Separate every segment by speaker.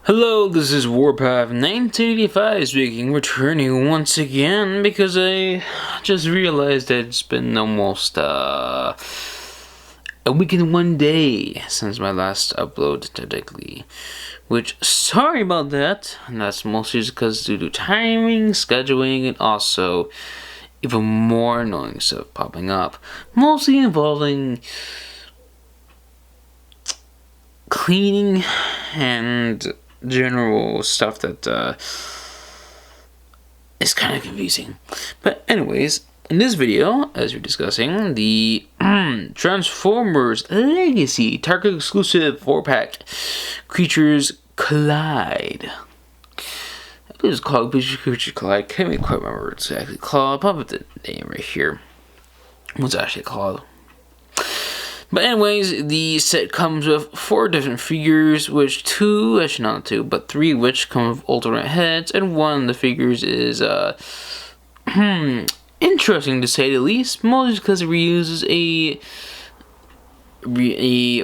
Speaker 1: Hello, this is Warpath 1985 speaking, returning once again because I just realized that it's been almost a week and 1 day since my last upload technically. Which, sorry about that, and that's mostly just because due to timing, scheduling, and also even more annoying stuff popping up. Mostly involving cleaning and general stuff that is kind of confusing. But anyways, in this video, as we're discussing, the Transformers Legacy Target exclusive 4-pack Creatures Collide. I believe it's called Creatures Collide. Can't really quite remember what it's actually called. I'll probably put the name right here. What's it actually called? But anyways, the set comes with 4 different figures, which 3 which come with alternate heads, and one of the figures is interesting to say the least, mostly because it reuses a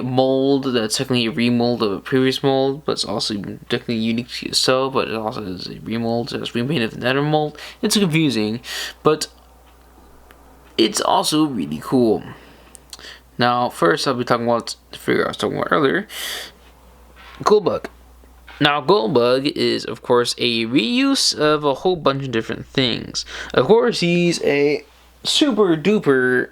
Speaker 1: mold that's technically a remold of a previous mold, but it's also technically unique to itself, but it also is a remold, so it's remade of another mold. It's confusing, but it's also really cool. Now, first I'll be talking about the figure I was talking about earlier, Goldbug. Now, Goldbug is, of course, a reuse of a whole bunch of different things. Of course, he's a super duper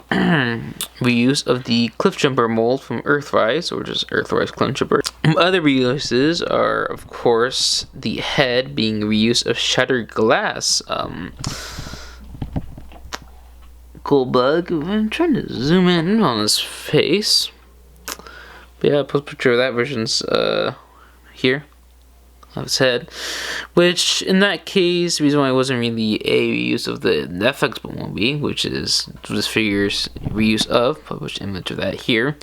Speaker 1: reuse of the Cliffjumper mold from Earthrise, or just Earthrise Cliffjumper. Other reuses are, of course, the head being reuse of Shattered Glass. Goldbug. I'm trying to zoom in on his face. But yeah, I'll post a picture of that version's here of his head. Which, in that case, the reason why it wasn't really a reuse of the FX Bumblebee, which is this figure's reuse of, which image of that here,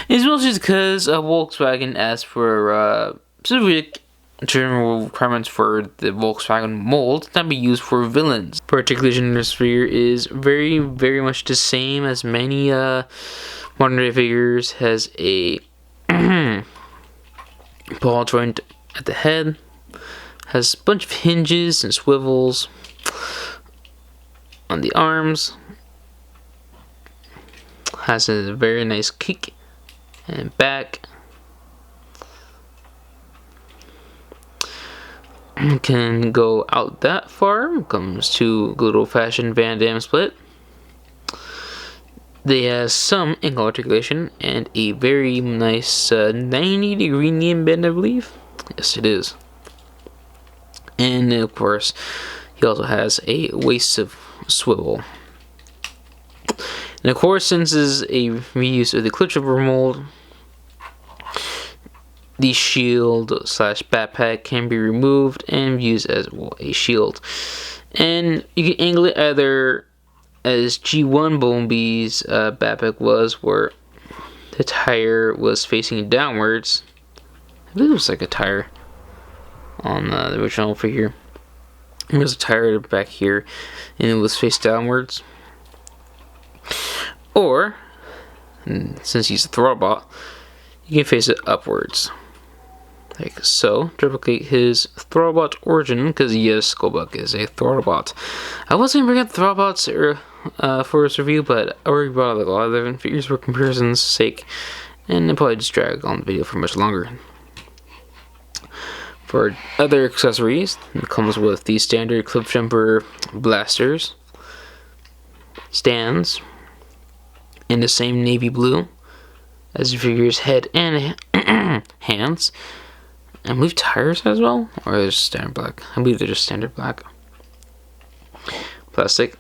Speaker 1: is mostly just because Volkswagen asked for specific general requirements for the Volkswagen mold that be used for villains. Particularly, Gender Sphere is very, very much the same as many modern day figures. Has a ball joint at the head, has a bunch of hinges and swivels on the arms, has a very nice kick and back. Can go out that far. Comes to good old-fashioned Van Damme split. They have some ankle articulation and a very nice 90-degree knee bend, I believe. Yes, it is. And of course, he also has a waist of swivel. And of course, since this is a reuse of the Cliffjumper mold, the shield / backpack can be removed and used as a shield. And you can angle it either as G1 Bumblebee's backpack was, where the tire was facing downwards. I believe it was like a tire on the original figure. There was a tire back here and it was face downwards. Or, since he's a Throttlebot, you can face it upwards. Like so, replicate his Throttlebot origin, because yes, Goldbug is a Throttlebot. I wasn't bringing up Throttlebots for this review, but I already brought like a lot of different figures for comparison's sake, and I'll probably just drag on the video for much longer. For other accessories, it comes with the standard Cliffjumper blasters, stands, in the same navy blue as the figure's head and hands. I believe tires as well, or they're just standard black. I believe they're just standard black. Plastic.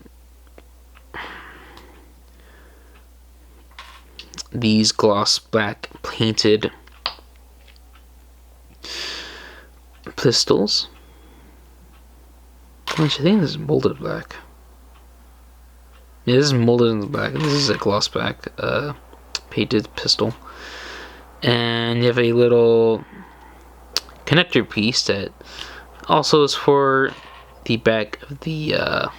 Speaker 1: These gloss black painted pistols. Which I think this is molded black. Yeah, this is molded in the black. This is a gloss black painted pistol. And you have a little connector piece that also is for the back of the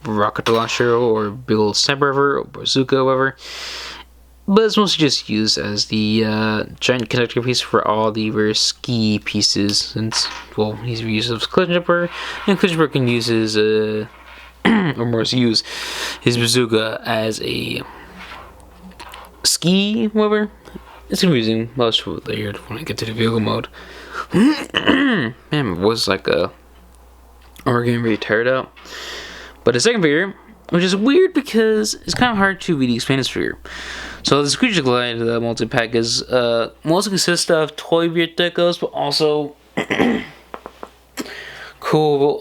Speaker 1: rocket launcher or big old sniper rifle or bazooka, whatever. but it's mostly just used as the giant connector piece for all the various ski pieces, since, well, he's used as collision jumper, and collision jumper can use his, or more to use his bazooka as a ski whatever. It's confusing. I'll show it later when I get to the vehicle mode. Man, my voice is like or getting really tired out. But the second figure, which is weird because it's kind of hard to really explain this figure. So the Screech Glide, the multi-pack, is mostly consists of toy weird decos, but also cool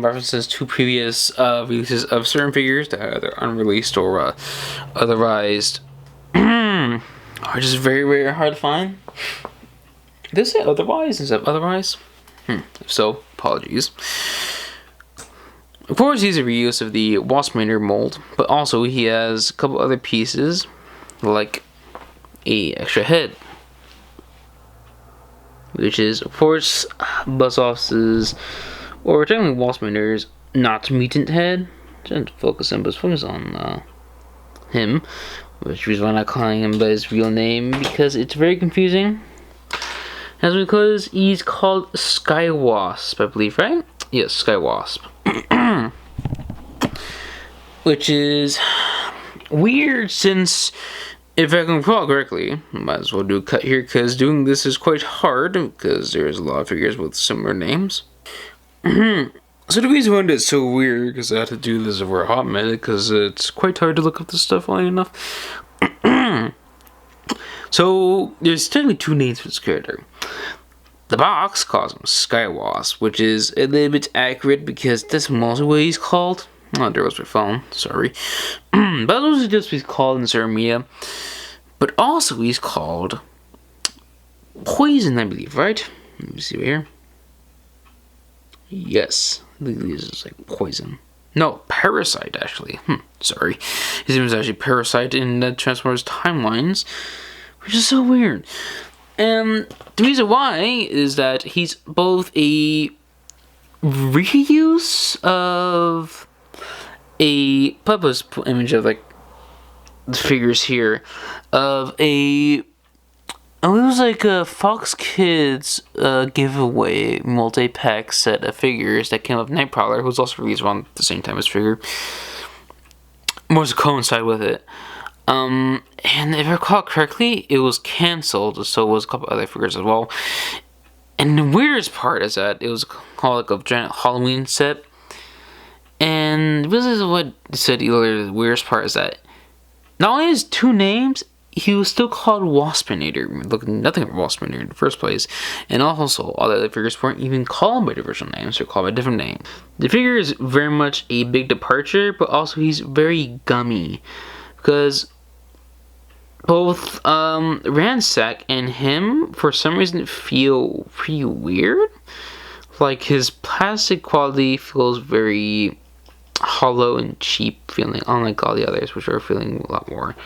Speaker 1: references to previous releases of certain figures that are either unreleased or otherwise are just very, very hard to find. Did they say otherwise instead of otherwise? If so, apologies. Of course, he's a reuse of the Waspinator mold, but also he has a couple other pieces, like a extra head, which is, of course, Buzzoff's, or technically Waspinator's not mutant head. Trying to focus on, but focus on him, which is why I'm not calling him by his real name, because it's very confusing. That's because he's called Skywasp, I believe, right? Yes, Skywasp. Which is weird, since if I can recall correctly, might as well do a cut here, because doing this is quite hard, because there's a lot of figures with similar names. So the reason why it's so weird, because I had to do this over a hot minute, because it's quite hard to look up this stuff, funny enough. So there's technically two names for this character. The box calls him Skywasp, which is a little bit accurate because that's mostly what he's called. Oh, there was my phone, sorry. But that's mostly just what he's called in certain media. But also he's called Poison, I believe, right? Let me see right here. Yes, I think this is like Poison. No, Parasite, actually. Sorry. His name is actually Parasite in the Transformers timelines, which is so weird. And the reason why is that he's both a reuse of a purpose image of like the figures here of it was like a Fox Kids giveaway multi-pack set of figures that came up with Nightprowler, who's also released around the same time as figure. More to coincide with it. And if I recall correctly, it was cancelled, so was a couple other figures as well. And the weirdest part is that it was called like a giant Halloween set. And this is what I said earlier, the weirdest part is that not only his two names, he was still called Waspinator, looking nothing like Waspinator in the first place. And also, all the other figures weren't even called by the original names, they're called by different names. The figure is very much a big departure, but also he's very gummy. Because both Ransack and him, for some reason, feel pretty weird. Like, his plastic quality feels very hollow and cheap feeling, unlike all the others, which are feeling a lot more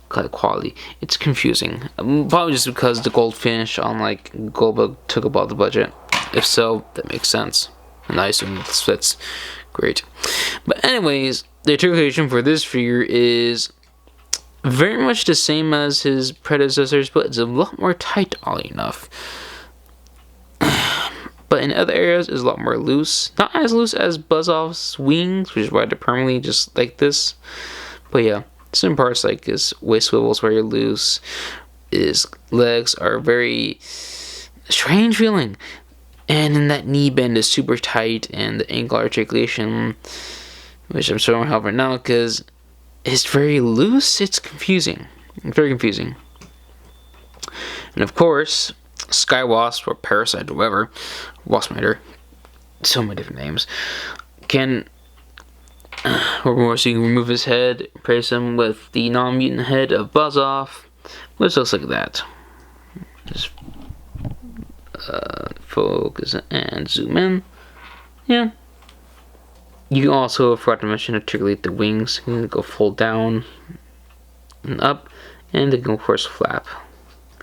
Speaker 1: quality. It's confusing. Probably just because the gold finish on, like, Goldbug took up all the budget. If so, that makes sense. And I assume that's great. But anyways, the articulation for this figure is very much the same as his predecessors, but it's a lot more tight, oddly enough. But in other areas, it's a lot more loose. Not as loose as Buzzoff's wings, which is why they're permanently just like this. But yeah, some parts like his waist swivel's very loose. His legs are very strange feeling. And then that knee bend is super tight, and the ankle articulation, which I'm showing help right now, because it's very loose. It's confusing. Very confusing. And of course, Skywasp or Parasite or whatever, Waspinator, so many different names, can, or more, so you can remove his head, replace him with the non-mutant head of Buzzoff, which looks like that. Just focus and zoom in. Yeah. You can also, forgot to mention, articulate the wings. You can go full down and up, and they can of course flap.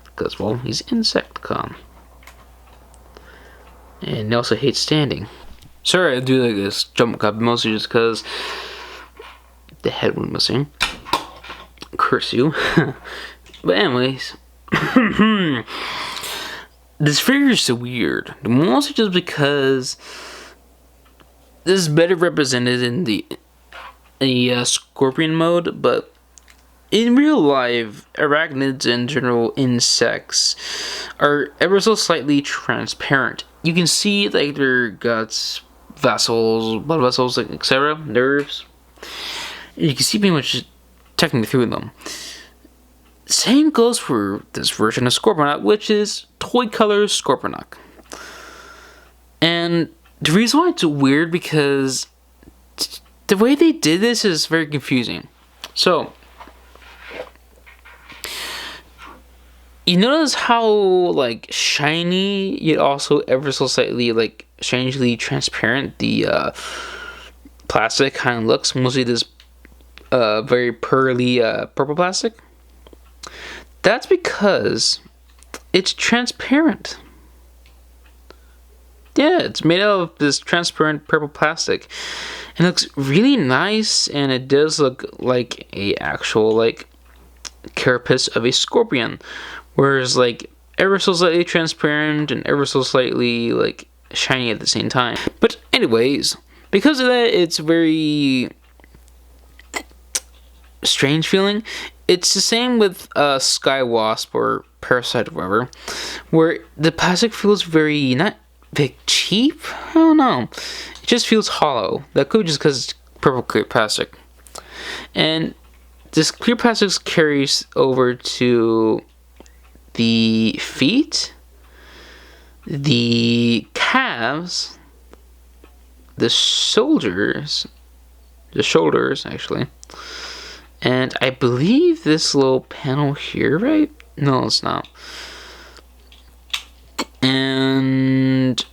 Speaker 1: Because, well, he's Insecticon. And he also hates standing. Sorry I do like this jump cut, mostly just because the head went missing. curse you. But anyways, this figure is so weird. Mostly just because this is better represented in the scorpion mode, but in real life, arachnids and general insects are ever so slightly transparent. You can see like their guts, vessels, blood vessels, like, etc., nerves. You can see pretty much technically through them. Same goes for this version of Scorponok, which is Toy Color Scorponok. And the reason why it's weird because the way they did this is very confusing. So, you notice how like shiny yet also ever so slightly like strangely transparent the plastic kind of looks, mostly this very pearly purple plastic. That's because it's transparent. Yeah, it's made out of this transparent purple plastic. And it looks really nice, and it does look like a actual like carapace of a scorpion. Whereas like ever so slightly transparent and ever so slightly like shiny at the same time. But anyways, because of that, it's very strange feeling. It's the same with Sky Wasp or Parasite or whatever, where the plastic feels very, not very cheap, I don't know. It just feels hollow. That could be just because it's purple clear plastic. And this clear plastic carries over to the feet, the calves, the shoulders actually. And I believe this little panel here, right? No, it's not. And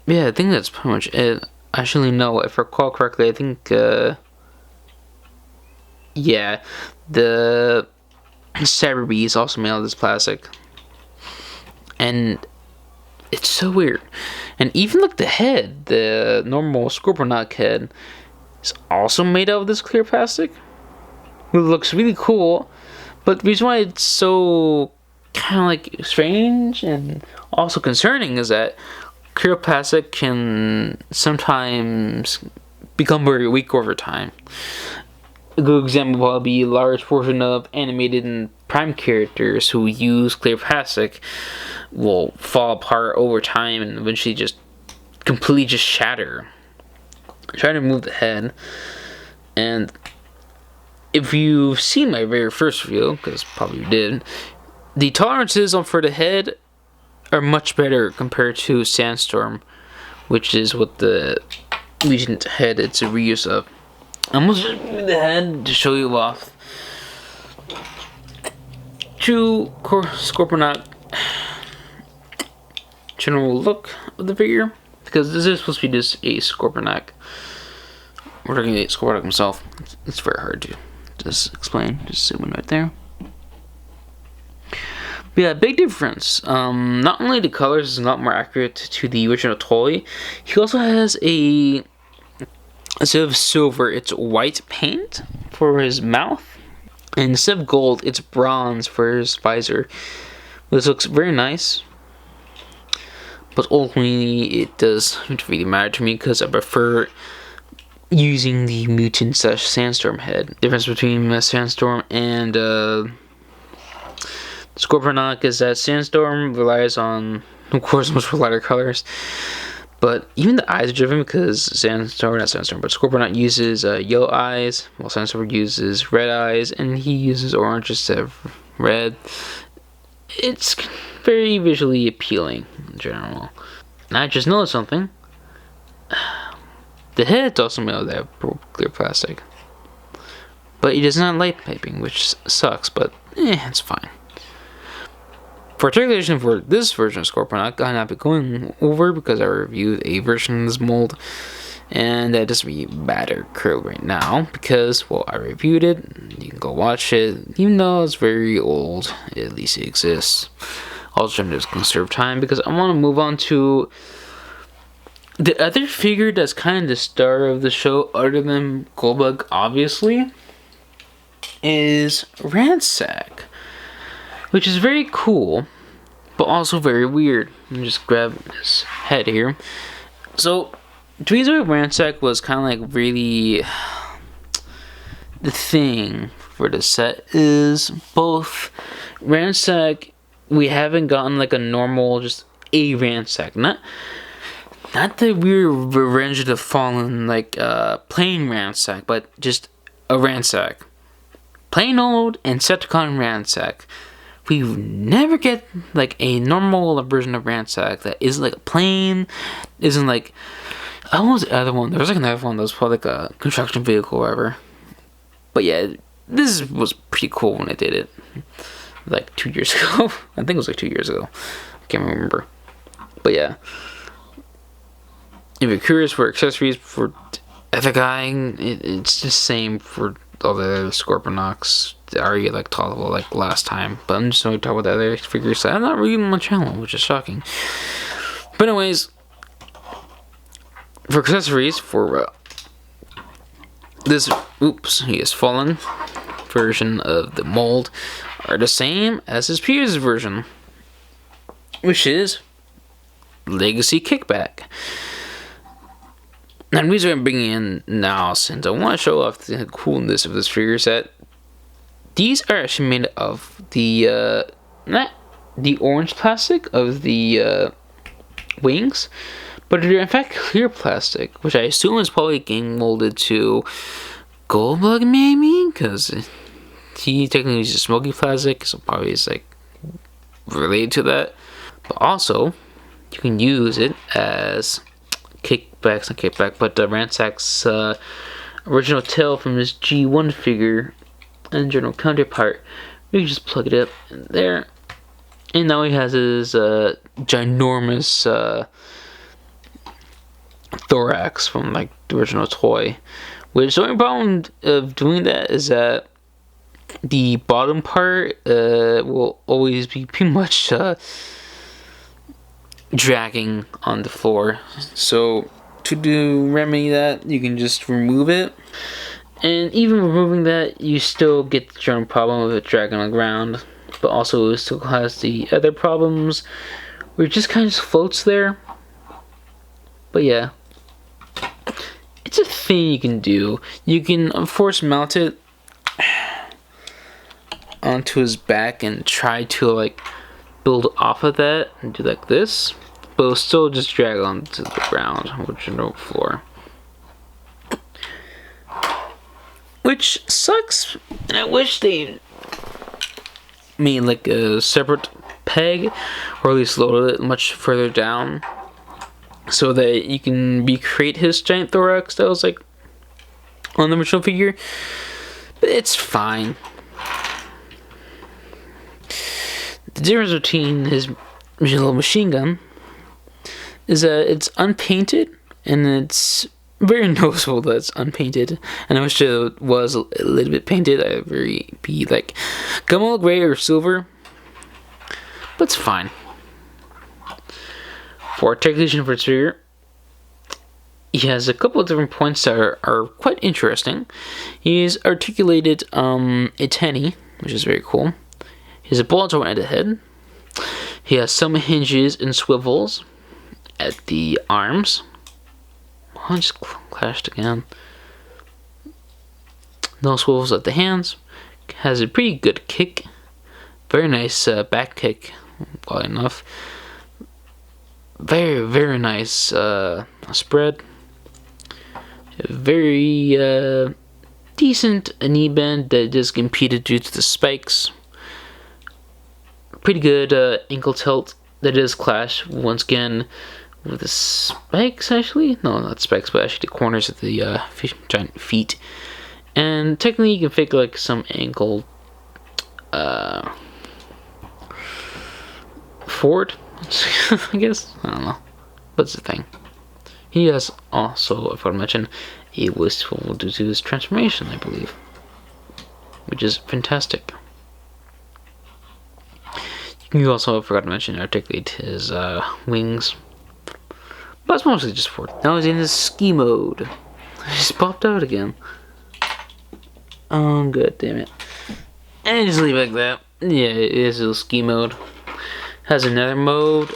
Speaker 1: yeah, I think that's pretty much it. Actually, no, if I recall correctly, I think, yeah, the Cyberbee is also made out of this plastic. And it's so weird. And even like the head, the normal Scorponok head, is also made out of this clear plastic. It looks really cool, but the reason why it's so kind of like strange and also concerning is that clear plastic can sometimes become very weak over time. A good example will be a large portion of animated and prime characters who use clear plastic will fall apart over time and eventually just completely just shatter. Try to remove the head, and if you've seen my very first video, because probably you did, the tolerances for the head are much better compared to Sandstorm, which is what the Legion's head it's a reuse of. I'm going to just move the head to show you off. True Scorponok general look of the figure, because this is supposed to be just a Scorponok. We're looking at Scorponok himself. It's very hard to just explain. Just zoom in right there. But yeah, big difference. Not only the colors is a lot more accurate to the original toy, he also has instead of silver, it's white paint for his mouth. And instead of gold, it's bronze for his visor. This looks very nice. But ultimately, it doesn't really matter to me because I prefer using the mutant / Sandstorm head. Difference between Sandstorm and Scorponok is that Sandstorm relies on, of course, much lighter colors. But even the eyes are different because Scorponok uses yellow eyes, while Sandstorm uses red eyes, and he uses orange instead of red. It's very visually appealing in general. And I just noticed something. The head's also made of that clear plastic. But it does not have light piping, which sucks, but it's fine. For articulation for this version of Scorponok, I'm not going over because I reviewed a version of this mold, and that doesn't really matter currently right now because, well, I reviewed it. You can go watch it, even though it's very old. At least it exists. Also trying to just conserve time because I want to move on to the other figure that's kind of the star of the show, other than Goldbug, obviously. is Ransack, which is very cool, but also very weird. Let me just grab his head here. So, the reason why Ransack was kind of like really the thing for the set is both Ransack, we haven't gotten like a normal, just a Ransack, not the weird Revenge of the Fallen like plain Ransack, but just a Ransack, plain old Insecticon Ransack. We never get like a normal version of Ransack that isn't like a plane, isn't like, what was the other one? There was like another one that was probably like a construction vehicle or whatever. But yeah, this was pretty cool when I did it. Like 2 years ago. I think it was like 2 years ago. I can't remember. But yeah. If you're curious for accessories for the guy, it's the same for all the other Scorponok's. They already like talked about like last time. But I'm just going to talk about the other figures. I'm not reading my channel, which is shocking. But anyways, for accessories for this he has fallen version of the mold are the same as his previous version, which is Legacy Kickback. And the reason I'm bringing in now, since I want to show off the coolness of this figure set, these are actually made of the not the orange plastic of the wings, but they're in fact clear plastic, which I assume is probably getting molded to Goldbug maybe, because he technically uses smoky plastic, so probably it's like related to that. But also, you can use it as kickback, but Ransack's original tail from his G1 figure and general counterpart. We can just plug it up in there, and now he has his ginormous thorax from like the original toy. Which the only problem of doing that is that the bottom part will always be pretty much dragging on the floor. So to remedy that, you can just remove it. And even removing that, you still get the general problem of it dragging on the ground. But also it still has the other problems where it just kind of just floats there. But yeah. It's a thing you can do. You can, of course, mount it onto his back and try to, like, build off of that and do like this. But it'll still just drag onto the ground, which is no floor. Which sucks. And I wish they made, like, a separate peg, or at least loaded it much further down, so that you can recreate his giant thorax that was like on the original figure. But it's fine. The difference between his little machine gun is that it's unpainted, and it's very noticeable that it's unpainted. And I wish it was a little bit painted. I'd be like Gummel gray or silver, but it's fine. For articulation for its figure, he has a couple of different points that are quite interesting. He's articulated a tenny, which is very cool. He has a bullet joint at the head. He has some hinges and swivels at the arms. Oh, I just clashed again. No swivels at the hands. Has a pretty good kick. Very nice back kick, well enough. Very, very nice spread. Very decent knee bend that is impeded due to the spikes. Pretty good ankle tilt that is clash once again with the spikes, actually. No, not spikes, but actually the corners of the giant feet. And technically you can fake like some ankle forward, I guess. I don't know. But it's the thing. He has also, if I mention, a wistful due to his transformation, I believe. Which is fantastic. You also, I forgot to mention, articulate his wings. But it's mostly just for... Now he's in his ski mode. He just popped out again. Oh, good, damn it. And just leave it like that. Yeah, it is a ski mode. Has another mode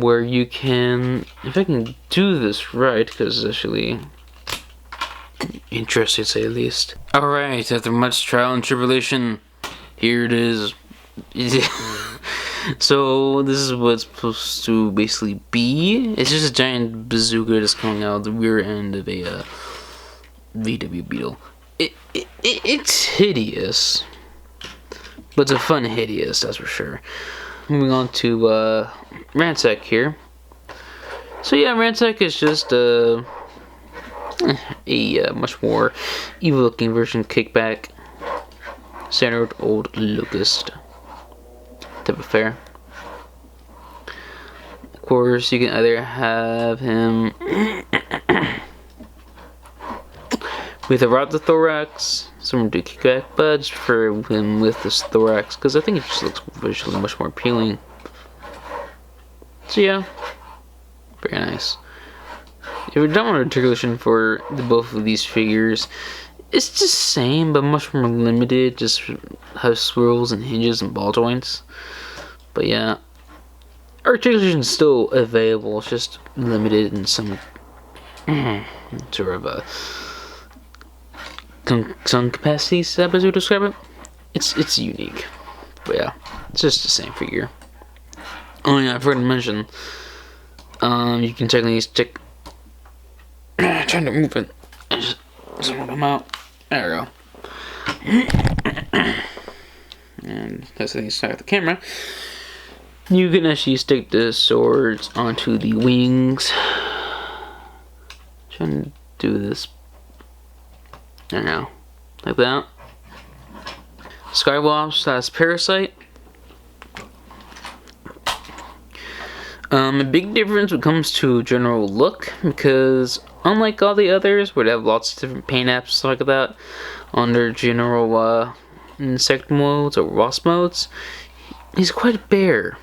Speaker 1: where you can, if I can do this right, because it's actually interesting to say the least. Alright, after much trial and tribulation, here it is. So this is what it's supposed to basically be. It's just a giant bazooka that's coming out of the rear end of a VW Beetle. It's hideous, but it's a fun hideous, that's for sure. Moving on to Ransack here. So yeah, Ransack is just a much more evil-looking version, kickback, standard old locust type of fare. Of course, you can either have him with a rod the thorax, someone do kickback, but I just prefer him with this thorax because I think it just looks visually much more appealing. So yeah, very nice. If you're done with articulation for both of these figures, it's just the same but much more limited, just has swirls and hinges and ball joints. But yeah, articulation is still available, it's just limited in some sort of some capacities, as we would describe it. It's unique, but yeah, it's just the same figure. Oh yeah, I forgot to mention, you can technically stick. Trying to move it, just doesn't come out. There we go. And that's the thing, start the camera. You can actually stick the swords onto the wings. Trying to do this. There now, like that. Skywasp has Parasite. A big difference when it comes to general look, because unlike all the others where they have lots of different paint apps and stuff like that on their general insect modes or wasp modes, he's quite bare,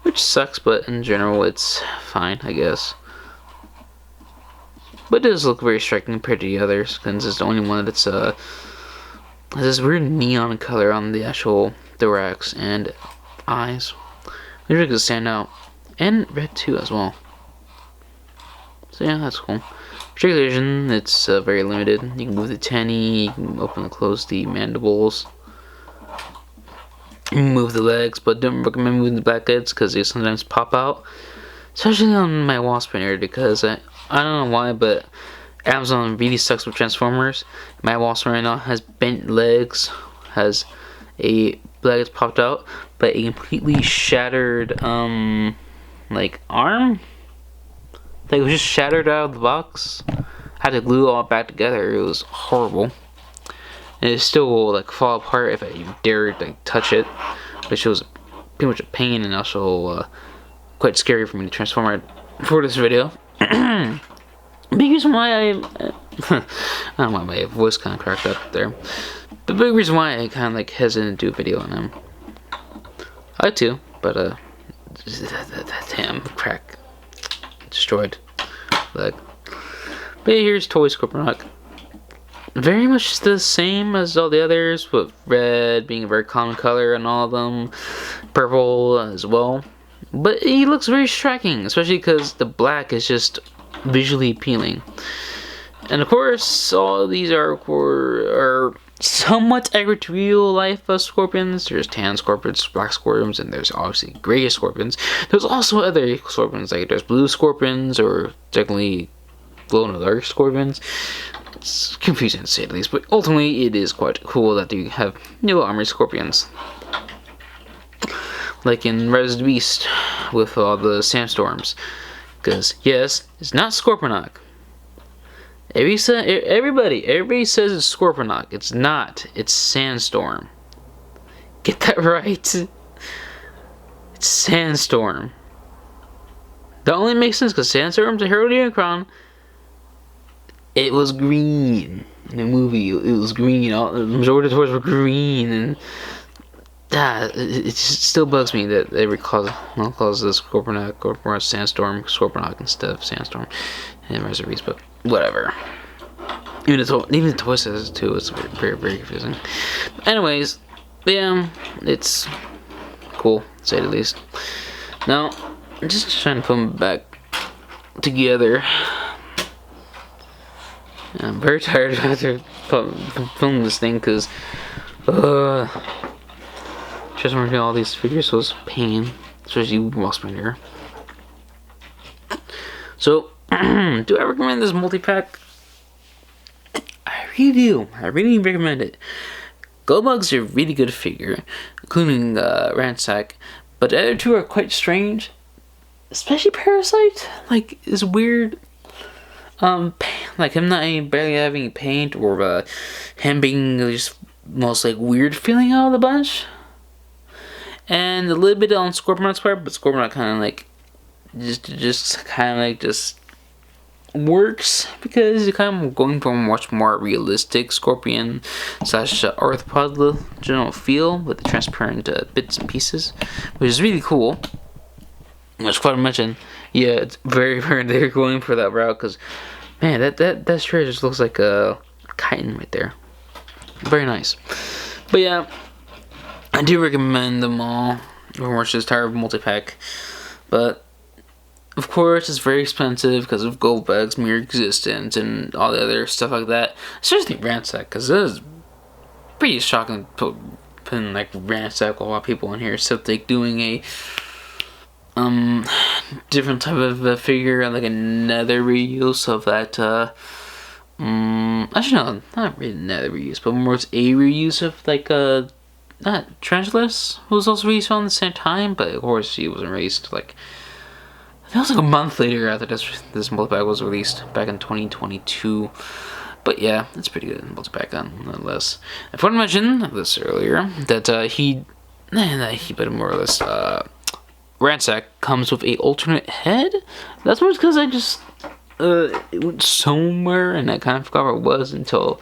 Speaker 1: which sucks, but in general it's fine, I guess. But it does look very striking compared to the others, because it's the only one that's has this weird neon color on the actual thorax and eyes. They really stand out, and red too as well. So yeah, that's cool. Articulation, it's very limited. You can move the tenny, you can open and close the mandibles, move the legs, but don't recommend moving the blackheads because they sometimes pop out, especially on my wasp printer, because I don't know why, but Amazon really sucks with Transformers. My wasp right now has bent legs, has a leg popped out, but a completely shattered like arm. Like, it was just shattered out of the box. I had to glue it all back together. It was horrible. And it still will like fall apart if I even dare to touch it, which was pretty much a pain and also quite scary for me to transform it for this video. Big reason why I don't know why my voice kind of cracked up there. The big reason why I kind of like hesitant to do a video on him. I like to, but that damn crack destroyed leg. But yeah, here's Toy Scorponok. Very much the same as all the others, with red being a very common color in all of them, purple as well. But he looks very striking, especially because the black is just visually appealing. And of course, all of these are somewhat accurate to real life scorpions. There's tan scorpions, black scorpions, and there's obviously gray scorpions. There's also other scorpions, like there's blue scorpions, or technically glow in the dark scorpions. It's confusing to say the least, but ultimately it is quite cool that you have new armored scorpions. Like in Res the Beast with all the sandstorms. Because, yes, it's not Scorponok. Everybody says it's Scorponok. It's not. It's Sandstorm. Get that right. It's Sandstorm. That only makes sense because Sandstorm's a hero Unicron. It was green in the movie. It was green. All the majority of the toys were green, and it just still bugs me that they calls this Scorponok or Sandstorm Scorponok instead of Sandstorm in Res of Beast, but whatever. Even the toy says it too. It's very, very confusing. Anyways, yeah, it's cool, to say the least. Now, I'm just trying to put them back together. I'm very tired after filming this thing because just working all these figures was pain, especially while spending. So, do I recommend this multi-pack? I really do. I really recommend it. Goldbug's a really good figure, including Ransack, but the other two are quite strange. Especially Parasite, like, is weird. Like him not barely having paint, or him being just most like weird feeling out of the bunch. And a little bit on Scorponok's part, but Scorponok kind of like just works because you're kind of going for a much more realistic Scorpion / arthropod general feel with the transparent bits and pieces, which is really cool. Which quite to mention, yeah, it's very, very, they're going for that route because, man, that shirt just looks like a chitin right there. Very nice. But yeah, I do recommend them all. Very much just tired of multi-pack, but of course it's very expensive because of Goldbug's mere existence and all the other stuff like that. Especially Ransack, because it is pretty shocking putting like Ransack, a lot of people in here, except like doing a different type of figure, like another reuse of that actually no, not really another reuse, but more it's a reuse of like not Tarantulas, who was also released around the same time, but of course he wasn't released like, I think it was like a month later after this multi-pack was released back in 2022. But yeah, it's pretty good multi-pack nonetheless. I forgot to mention this earlier that he but more or less Ransack comes with a alternate head. That's more because I just it went somewhere and I kind of forgot where it was until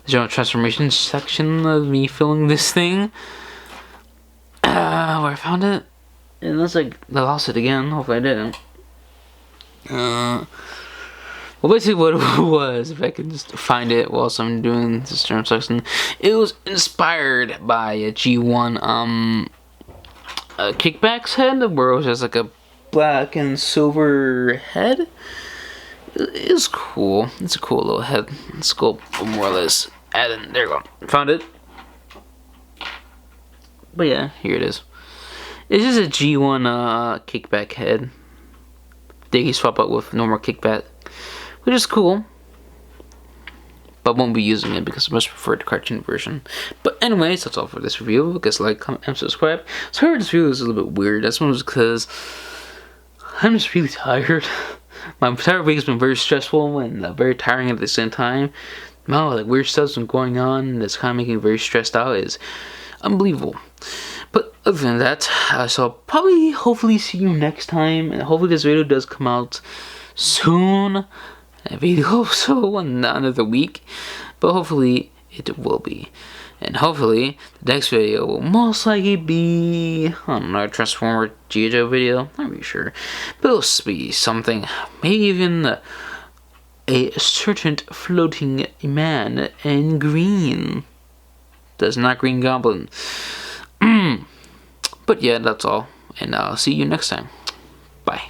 Speaker 1: the general transformation section of me filming this thing. Where I found it, unless I lost it again. Hopefully I didn't. Well, basically what it was, if I can just find it whilst I'm doing this general section, it was inspired by a G1 Kickback's head, where it was just like a black and silver head. It was cool. It's a cool little head sculpt, more or less. And there you go. Found it. But yeah, here it is. It's just a G1 Kickback head that you swap out with normal Kickback, which is cool. But won't be using it because I much prefer the cartoon version. But anyways, that's all for this review. Guys, like, comment, and subscribe. Sorry this video is a little bit weird. That's one because I'm just really tired. My entire week has been very stressful and very tiring at the same time. The amount of like weird stuff's been going on that's kind of making me very stressed out is unbelievable. But other than that, so I'll probably hopefully see you next time, and hopefully this video does come out soon. I really hope so, another week, but hopefully it will be. And hopefully the next video will most likely be, I don't know, a Transformer G.I. Joe video, not really sure, but it'll be something, maybe even a certain floating man in green. That's not Green Goblin. But yeah, that's all, and I'll see you next time. Bye.